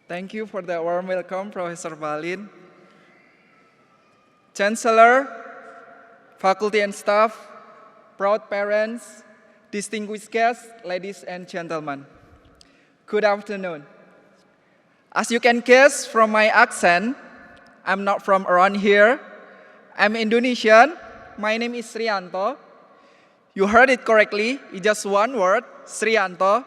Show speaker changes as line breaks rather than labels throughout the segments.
Thank you for the warm welcome, Professor Balin. Chancellor, faculty and staff, proud parents, distinguished guests, ladies and gentlemen. Good afternoon. As you can guess from my accent, I'm not from around here. I'm Indonesian. My name is Srianto. You heard it correctly. It's just one word, Srianto.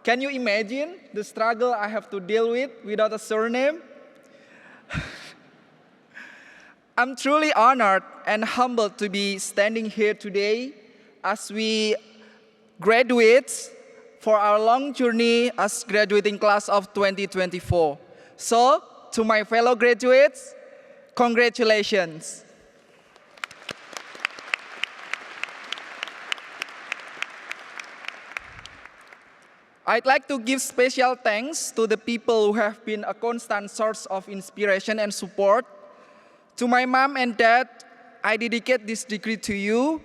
Can you imagine the struggle I have to deal with without a surname? I'm truly honored and humbled to be standing here today as we graduate for our long journey as graduating class of 2024. So, to my fellow graduates, congratulations. I'd like to give special thanks to the people who have been a constant source of inspiration and support. To my mom and dad, I dedicate this degree to you.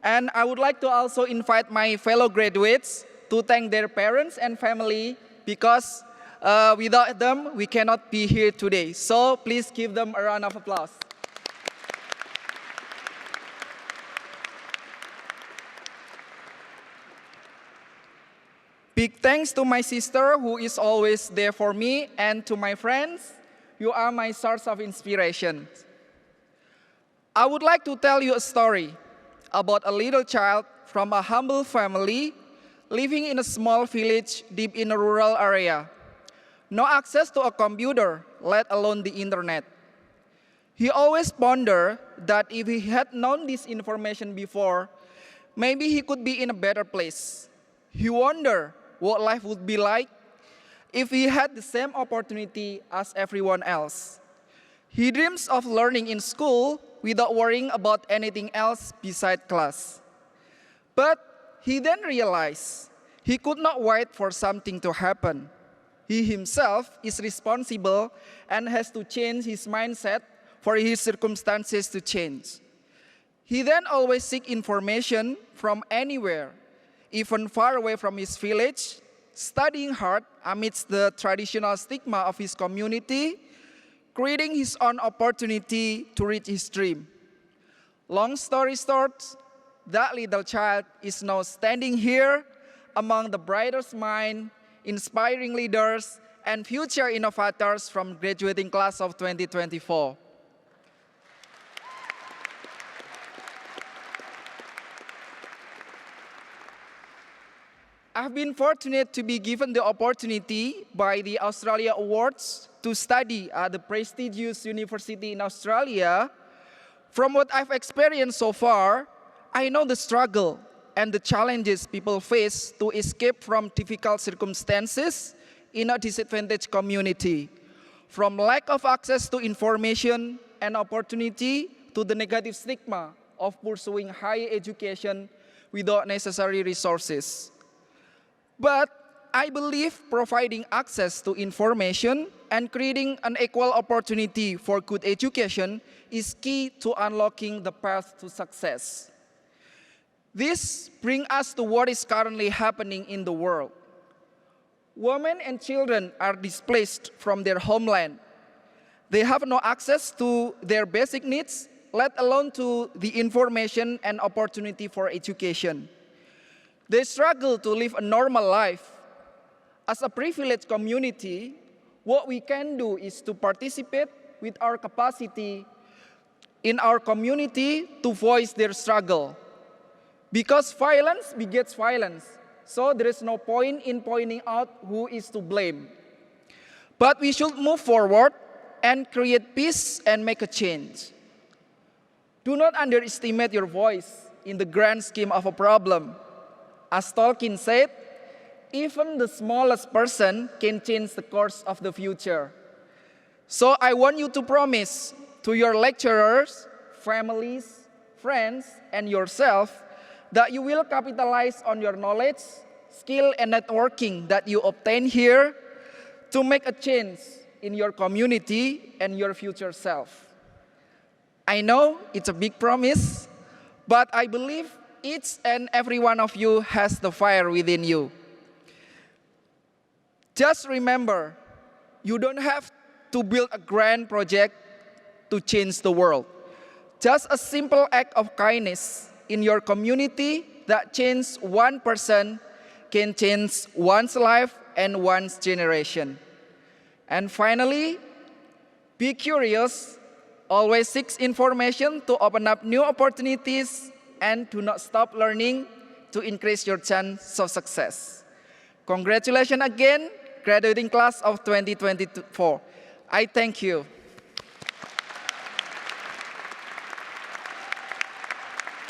And I would like to also invite my fellow graduates to thank their parents and family because without them, we cannot be here today. So please give them a round of applause. Big thanks to my sister who is always there for me, and to my friends. You are my source of inspiration. I would like to tell you a story about a little child from a humble family living in a small village deep in a rural area. No access to a computer, let alone the internet. He always pondered that if he had known this information before, maybe he could be in a better place. He wondered what life would be like if he had the same opportunity as everyone else. He dreams of learning in school without worrying about anything else beside class. But he then realized he could not wait for something to happen. He himself is responsible and has to change his mindset for his circumstances to change. He then always seeks information from anywhere, even far away from his village, studying hard amidst the traditional stigma of his community, creating his own opportunity to reach his dream. Long story short, that little child is now standing here among the brightest minds, inspiring leaders, and future innovators from graduating class of 2024. I've been fortunate to be given the opportunity by the Australia Awards to study at the prestigious university in Australia. From what I've experienced so far, I know the struggle and the challenges people face to escape from difficult circumstances in a disadvantaged community, from lack of access to information and opportunity to the negative stigma of pursuing higher education without necessary resources. But I believe providing access to information and creating an equal opportunity for good education is key to unlocking the path to success. This brings us to what is currently happening in the world. Women and children are displaced from their homeland. They have no access to their basic needs, let alone to the information and opportunity for education. They struggle to live a normal life. As a privileged community, what we can do is to participate with our capacity in our community to voice their struggle. Because violence begets violence, so there is no point in pointing out who is to blame. But we should move forward and create peace and make a change. Do not underestimate your voice in the grand scheme of a problem. As Tolkien said, even the smallest person can change the course of the future. So I want you to promise to your lecturers, families, friends, and yourself that you will capitalize on your knowledge, skill, and networking that you obtain here to make a change in your community and your future self. I know it's a big promise, but I believe each and every one of you has the fire within you. Just remember, You don't have to build a grand project to change the world. Just a simple act of kindness in your community that changes one person can change one's life and one's generation. And finally, be curious, always seek information to open up new opportunities, and do not stop learning to increase your chance of success. Congratulations again, graduating class of 2024. I thank you.